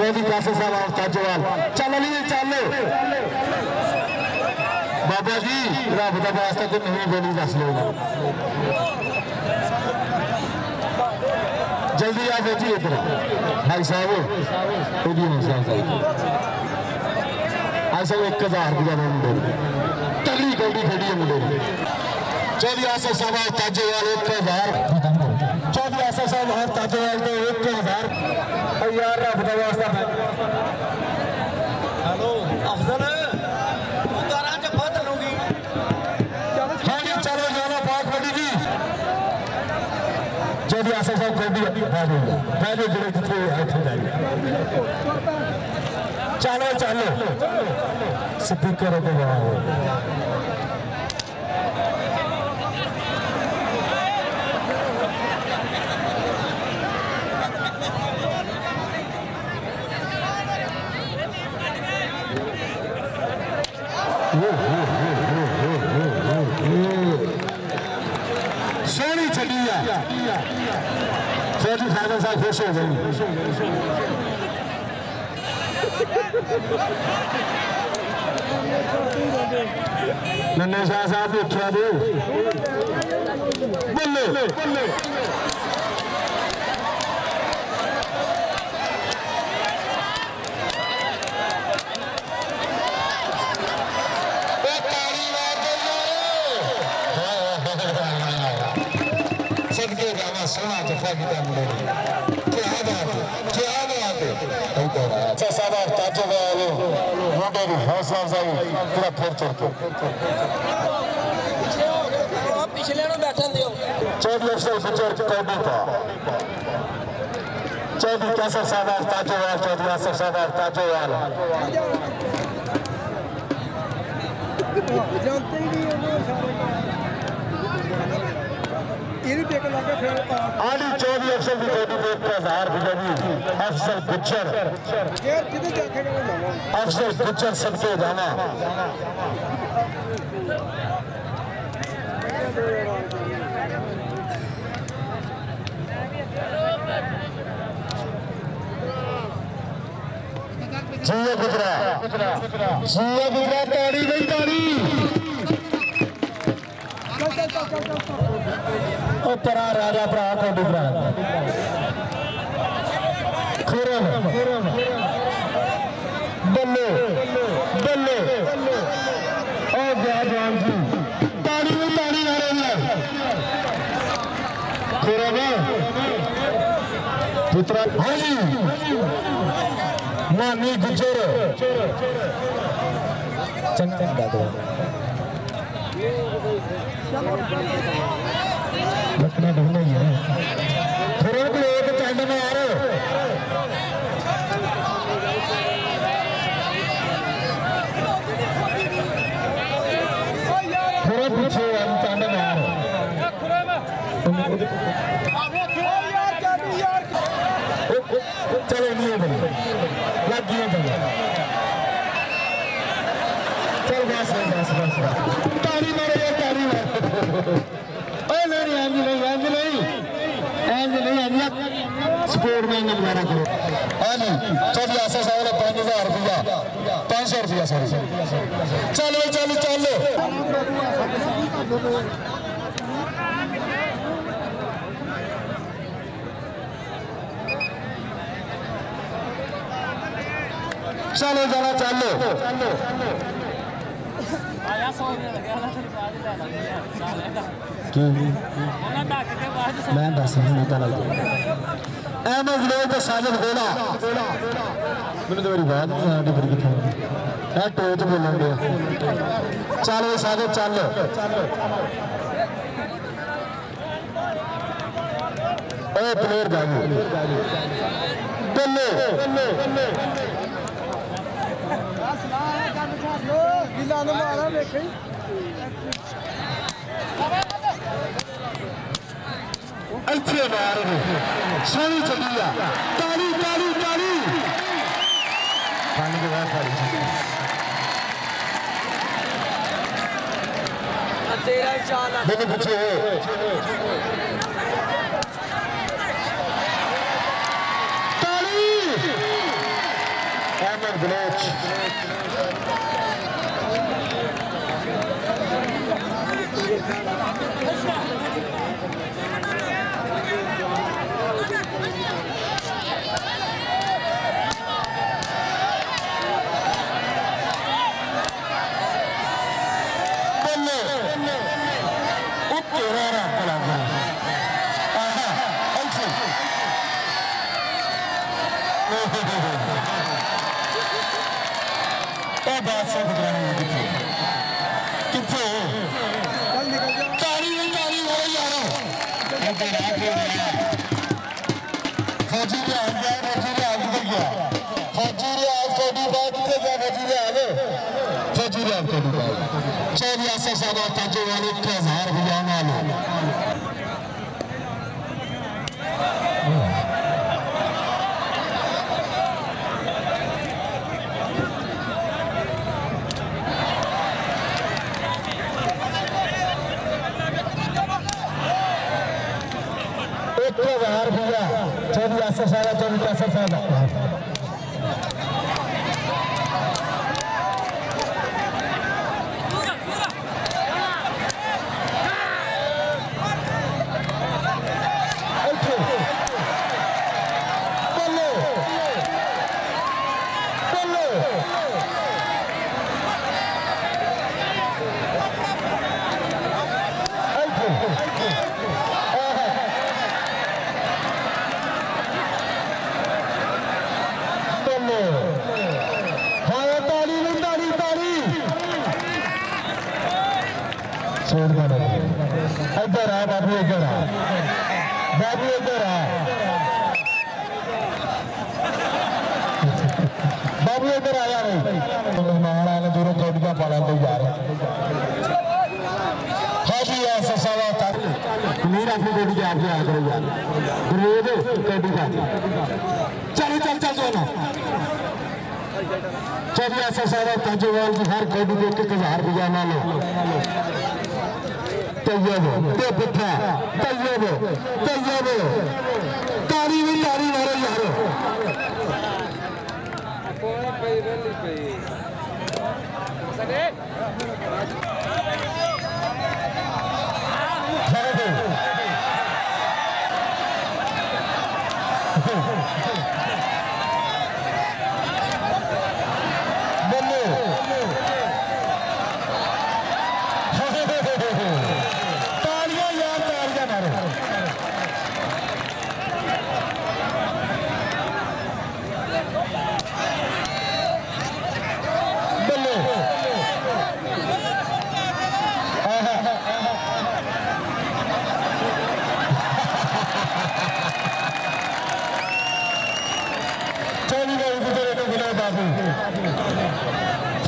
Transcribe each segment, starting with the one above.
चौधरी कासिम साहब और ताजवाल चल अली चल बाबा जी रब का वास्ता तो नहीं बोली दस लो जल्दी आ बेटी इधर भाई साहब आज सब 1000 रुपया मुंडे तगड़ी गौड़ी खड़ी है मुंडे चौधरी आसफ साहब और ताजवाल 1000 चौधरी आसफ साहब और ताजवाल को 1000 और यार रब का वास्ता हेलो अफजल उतारा जब बदलूंगी हाँ जी चलो जाना पाक बड़ी जी चौधरी आसफ साहब गौड़ी पहले जिले कितने ऐसे जाएंगे चलो चलो स्पीकर को सोनी चली चौधरी खादर साहब खुश हो गई नन्हे शाह साहब देखा दे बल्ले सदके गावा सोना जफा किया मुंडे क्या बात अच्छा सादा ताजे वाले मुंडे की हौसला अफजाई पूरा फिर चढ़ पिछले नु बैठन दियो चौधरी अफजल गुजर कौडी का चौधरी कैसर सादा ताजेवाल चौधरी आसफ सादा ताजेवाल जानते ही नहीं है सारे आली चौधरी अफसल की कोटी पे 1000 रुपये अफसल गुज्जर अफसल गुज्जर सबके जाना जिया गुजरा ताड़ी गई ताड़ी परा राजा भरा को डुबरा खुरम बल्ले बल्ले और जवान जी ताड़ी में ताड़ी ना रही खुरम पुत्रा हाजी मानी गुजर चंगा दो बचना ढूंढना ही है थोड़ा भी एक चंड में आ रहे थोड़ा पीछे चंड में आ रहे चलो नहीं बने लग गया बने चल बस तारी मारो तारी मारो स्पोर्ट में गुजारा करो चौधरी आसफ साहब ने 5000 रुपया 500 रुपया सॉरी चलो चलो चलो चलो जरा चलो मैं दस अहमद लोग साजिद गोला मैंने तो मेरी बात कितने टोच बोलन दिया चलो साजिद चल प्लेयर गाड़ी बल्ले अच्छे मार सोनी चलिया ताली ताली ताली पानी के बाद तेरा चाल मैंने पूछे ताली Captain Binoch. इधर आ बाबू, इधर आ बाबू, इधर आ बाबू, इधर आया मेहमान आने दूरों कौड़ियां पाला तो यार हाँ जी ऐसा सवाल था मीर अपनी कौड़ी के आप याद करो यार रोज कौड़ी का चलो चल चल चलो चलिए ऐसा सवाल ताजोवाल की हर कौड़ी देख के 1000 रुपया ना लो तैयब पुत्रा तैयब तारी भी तारी मारो यारो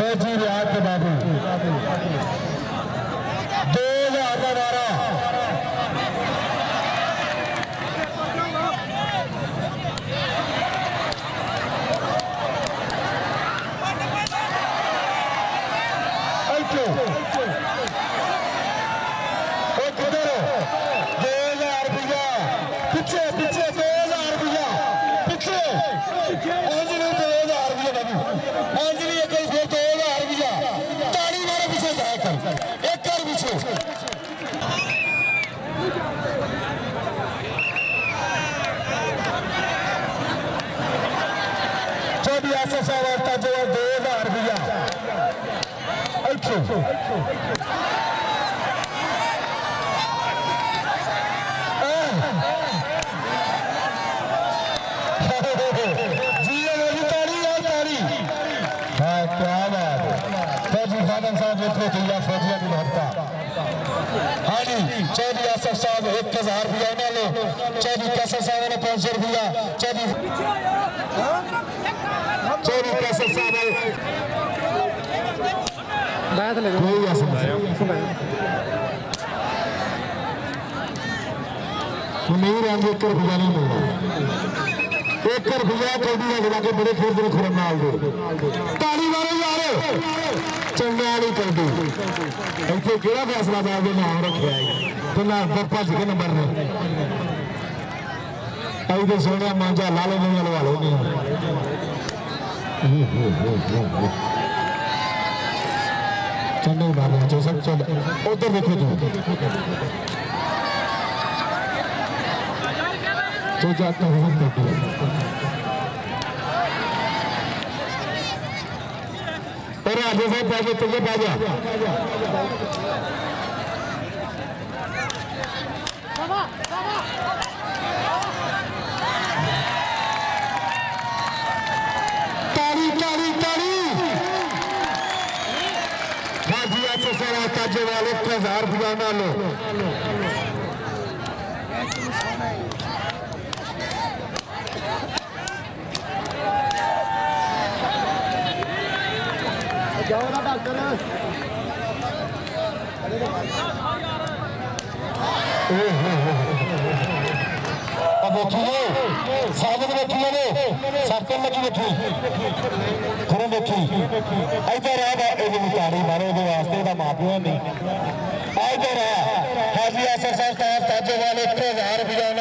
फौजी रियाज के बाबू 2012 पीछे पीछे 2000 रुपया पीछे अंजलि 2000 रुपया बाबू अंजलि एक 2000 रुपया ताली मारो पीछे जाए कर एक कर पीछे छोटी ऐसा सारा जो 2000 रुपया फौजिया की महत्ता हाँ जी चौधरी आसफ साहब 1000 रुपया ना लो चौधरी कैसर साहब ने 500 रुपया चौधरी कैसर साहब नहीं रहेंगे 1 रुपया नहीं मिलना 1 रुपया कौड़ी लगा के बड़े खेल दिन खुरम नाल दे ताली मारो यार चंगा वाली कौड़ी इतने केड़ा फैसला साहब ने नाम रखा है तो ना भज के नंबर ने अभी तो सोने मांझा ला लेने वाले नहीं चल मारना जो सब चल उधर देखो जो जाता है और आगे से बाजू तो ये बाजा ताली ताली ताली हाजिया से सारा ताजे वाले 1000 बुलाना लो जाओ ना डॉक्टर अब बैठिए साधन बैठिए ने सर्कल लगी बैठी खड़े बैठी इधर आ ताड़ी मारो वो वास्ते का मां प्यो नहीं इधर आ हाजी असर साहब ताजे वाले 1000 रुपया